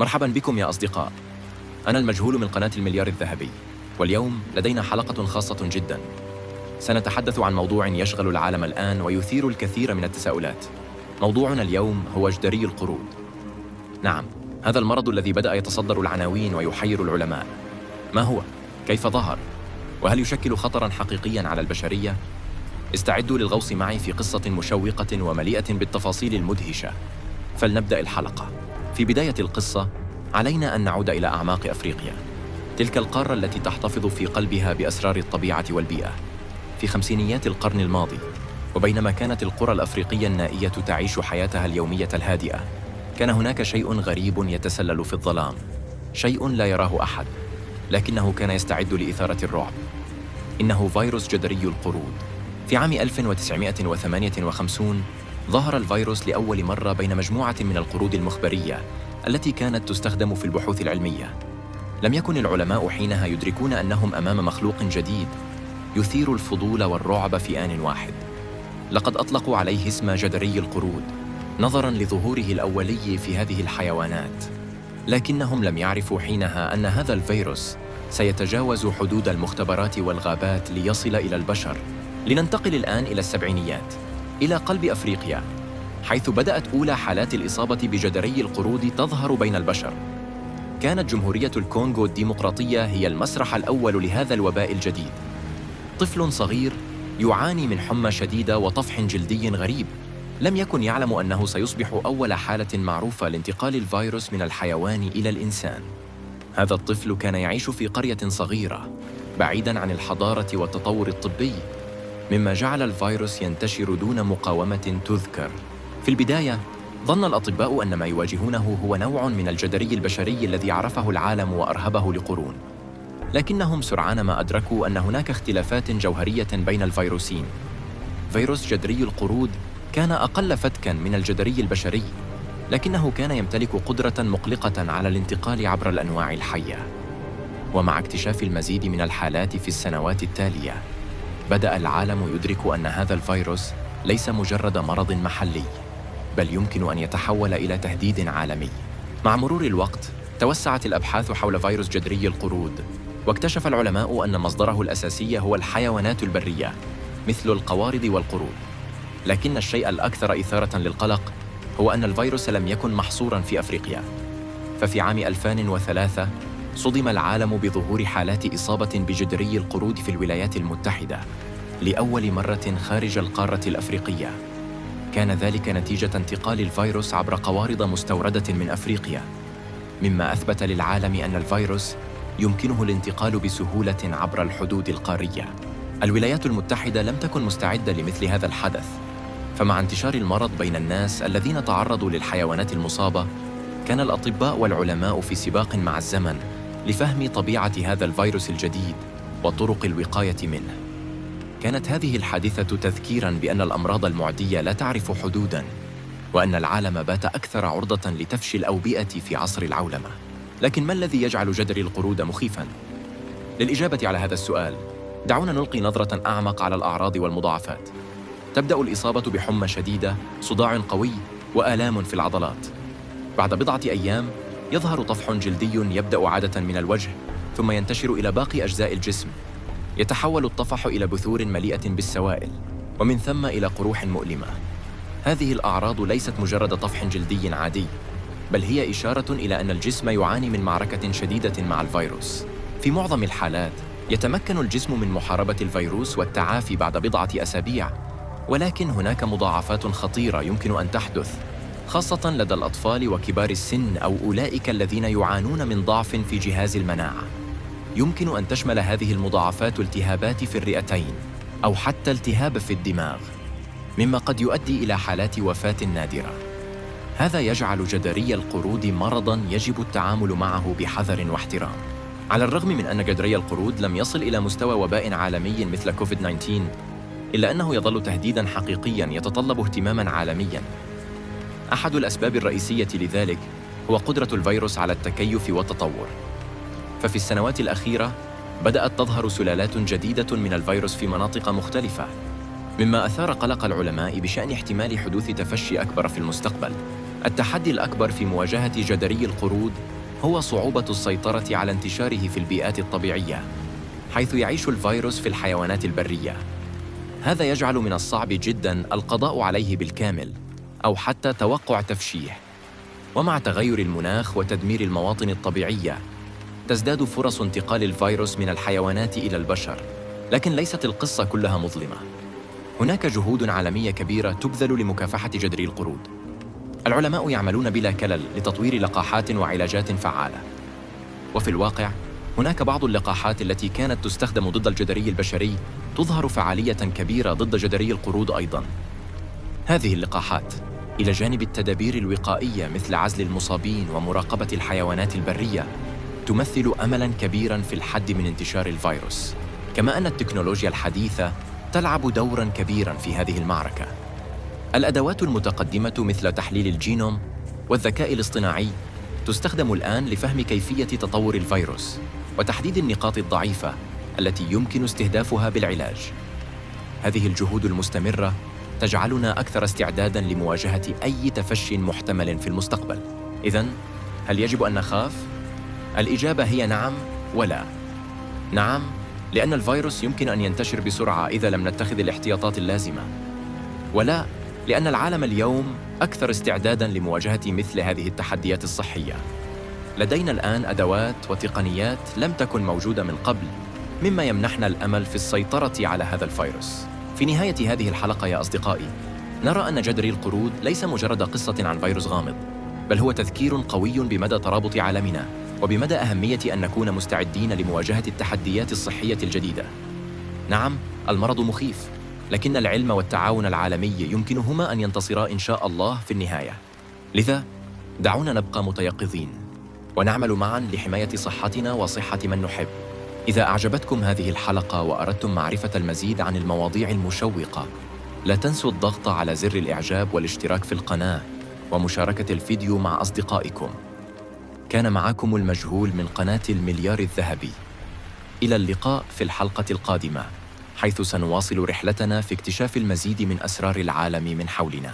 مرحبا بكم يا أصدقاء. أنا المجهول من قناة المليار الذهبي، واليوم لدينا حلقة خاصة جدا. سنتحدث عن موضوع يشغل العالم الآن ويثير الكثير من التساؤلات. موضوعنا اليوم هو جدري القرود. نعم، هذا المرض الذي بدأ يتصدر العناوين ويحير العلماء. ما هو؟ كيف ظهر؟ وهل يشكل خطراً حقيقياً على البشرية؟ استعدوا للغوص معي في قصة مشوقة ومليئة بالتفاصيل المدهشة. فلنبدأ الحلقة. في بداية القصة، علينا أن نعود إلى أعماق أفريقيا، تلك القارة التي تحتفظ في قلبها بأسرار الطبيعة والبيئة. في خمسينيات القرن الماضي، وبينما كانت القرى الأفريقية النائية تعيش حياتها اليومية الهادئة، كان هناك شيء غريب يتسلل في الظلام، شيء لا يراه أحد، لكنه كان يستعد لإثارة الرعب. إنه فيروس جدري القرود. في عام 1958 ظهر الفيروس لأول مرة بين مجموعة من القرود المخبرية التي كانت تستخدم في البحوث العلمية. لم يكن العلماء حينها يدركون أنهم أمام مخلوق جديد يثير الفضول والرعب في آن واحد. لقد أطلقوا عليه اسم جدري القرود نظراً لظهوره الأولي في هذه الحيوانات، لكنهم لم يعرفوا حينها أن هذا الفيروس سيتجاوز حدود المختبرات والغابات ليصل إلى البشر. لننتقل الآن إلى السبعينيات، إلى قلب أفريقيا، حيث بدأت أولى حالات الإصابة بجدري القرود تظهر بين البشر. كانت جمهورية الكونغو الديمقراطية هي المسرح الأول لهذا الوباء الجديد. طفل صغير يعاني من حمى شديدة وطفح جلدي غريب، لم يكن يعلم أنه سيصبح أول حالة معروفة لانتقال الفيروس من الحيوان إلى الإنسان. هذا الطفل كان يعيش في قرية صغيرة، بعيداً عن الحضارة والتطور الطبي، مما جعل الفيروس ينتشر دون مقاومة تذكر. في البداية، ظن الأطباء أن ما يواجهونه هو نوع من الجدري البشري الذي عرفه العالم وأرهبه لقرون، لكنهم سرعان ما أدركوا أن هناك اختلافات جوهرية بين الفيروسين. فيروس جدري القرود كان أقل فتكاً من الجدري البشري، لكنه كان يمتلك قدرة مقلقة على الانتقال عبر الأنواع الحية. ومع اكتشاف المزيد من الحالات في السنوات التالية، بدأ العالم يدرك أن هذا الفيروس ليس مجرد مرض محلي، بل يمكن أن يتحول إلى تهديد عالمي. مع مرور الوقت، توسعت الأبحاث حول فيروس جدري القرود، واكتشف العلماء أن مصدره الأساسي هو الحيوانات البرية مثل القوارض والقرود. لكن الشيء الأكثر إثارة للقلق هو أن الفيروس لم يكن محصوراً في أفريقيا. ففي عام 2003 صدم العالم بظهور حالات إصابة بجدري القرود في الولايات المتحدة لأول مرة خارج القارة الأفريقية. كان ذلك نتيجة انتقال الفيروس عبر قوارض مستوردة من أفريقيا، مما أثبت للعالم أن الفيروس يمكنه الانتقال بسهولة عبر الحدود القارية. الولايات المتحدة لم تكن مستعدة لمثل هذا الحدث، فمع انتشار المرض بين الناس الذين تعرضوا للحيوانات المصابة، كان الأطباء والعلماء في سباق مع الزمن لفهم طبيعة هذا الفيروس الجديد وطرق الوقاية منه. كانت هذه الحادثة تذكيراً بأن الأمراض المعدية لا تعرف حدوداً، وأن العالم بات أكثر عرضة لتفشي الأوبئة في عصر العولمة. لكن ما الذي يجعل جدري القرود مخيفاً؟ للإجابة على هذا السؤال، دعونا نلقي نظرة أعمق على الأعراض والمضاعفات. تبدأ الإصابة بحمى شديدة، صداع قوي، وآلام في العضلات. بعد بضعة أيام يظهر طفح جلدي يبدأ عادة من الوجه، ثم ينتشر إلى باقي أجزاء الجسم. يتحول الطفح إلى بثور مليئة بالسوائل، ومن ثم إلى قروح مؤلمة. هذه الأعراض ليست مجرد طفح جلدي عادي، بل هي إشارة إلى أن الجسم يعاني من معركة شديدة مع الفيروس. في معظم الحالات يتمكن الجسم من محاربة الفيروس والتعافي بعد بضعة أسابيع، ولكن هناك مضاعفات خطيرة يمكن أن تحدث، خاصة لدى الأطفال وكبار السن أو أولئك الذين يعانون من ضعف في جهاز المناعة. يمكن أن تشمل هذه المضاعفات التهابات في الرئتين أو حتى التهاب في الدماغ، مما قد يؤدي إلى حالات وفاة نادرة. هذا يجعل جدري القرود مرضاً يجب التعامل معه بحذر واحترام. على الرغم من أن جدري القرود لم يصل إلى مستوى وباء عالمي مثل كوفيد-19، إلا أنه يظل تهديداً حقيقياً يتطلب اهتماماً عالمياً. أحد الأسباب الرئيسية لذلك هو قدرة الفيروس على التكيف والتطور. ففي السنوات الأخيرة بدأت تظهر سلالات جديدة من الفيروس في مناطق مختلفة، مما أثار قلق العلماء بشأن احتمال حدوث تفشي أكبر في المستقبل. التحدي الأكبر في مواجهة جدري القرود هو صعوبة السيطرة على انتشاره في البيئات الطبيعية، حيث يعيش الفيروس في الحيوانات البرية. هذا يجعل من الصعب جداً القضاء عليه بالكامل أو حتى توقع تفشيه. ومع تغير المناخ وتدمير المواطن الطبيعية، تزداد فرص انتقال الفيروس من الحيوانات إلى البشر. لكن ليست القصة كلها مظلمة. هناك جهود عالمية كبيرة تبذل لمكافحة جدري القرود. العلماء يعملون بلا كلل لتطوير لقاحات وعلاجات فعالة. وفي الواقع، هناك بعض اللقاحات التي كانت تستخدم ضد الجدري البشري تظهر فعالية كبيرة ضد جدري القرود أيضاً. هذه اللقاحات، إلى جانب التدابير الوقائية مثل عزل المصابين ومراقبة الحيوانات البرية، تمثل أملاً كبيراً في الحد من انتشار الفيروس. كما أن التكنولوجيا الحديثة تلعب دوراً كبيراً في هذه المعركة. الأدوات المتقدمة مثل تحليل الجينوم والذكاء الاصطناعي تستخدم الآن لفهم كيفية تطور الفيروس وتحديد النقاط الضعيفة التي يمكن استهدافها بالعلاج. هذه الجهود المستمرة تجعلنا أكثر استعداداً لمواجهة أي تفشٍ محتمل في المستقبل. إذن، هل يجب أن نخاف؟ الإجابة هي نعم ولا. نعم، لأن الفيروس يمكن أن ينتشر بسرعة إذا لم نتخذ الاحتياطات اللازمة. ولا، لأن العالم اليوم أكثر استعداداً لمواجهة مثل هذه التحديات الصحية. لدينا الآن أدوات وتقنيات لم تكن موجودة من قبل، مما يمنحنا الأمل في السيطرة على هذا الفيروس. في نهاية هذه الحلقة يا أصدقائي، نرى أن جدري القرود ليس مجرد قصة عن فيروس غامض، بل هو تذكير قوي بمدى ترابط عالمنا وبمدى أهمية أن نكون مستعدين لمواجهة التحديات الصحية الجديدة. نعم، المرض مخيف، لكن العلم والتعاون العالمي يمكنهما أن ينتصرا إن شاء الله في النهاية. لذا، دعونا نبقى متيقظين ونعمل معاً لحماية صحتنا وصحة من نحب. إذا أعجبتكم هذه الحلقة وأردتم معرفة المزيد عن المواضيع المشوقة، لا تنسوا الضغط على زر الإعجاب والاشتراك في القناة ومشاركة الفيديو مع أصدقائكم. كان معكم المجهول من قناة المليار الذهبي. إلى اللقاء في الحلقة القادمة، حيث سنواصل رحلتنا في اكتشاف المزيد من أسرار العالم من حولنا.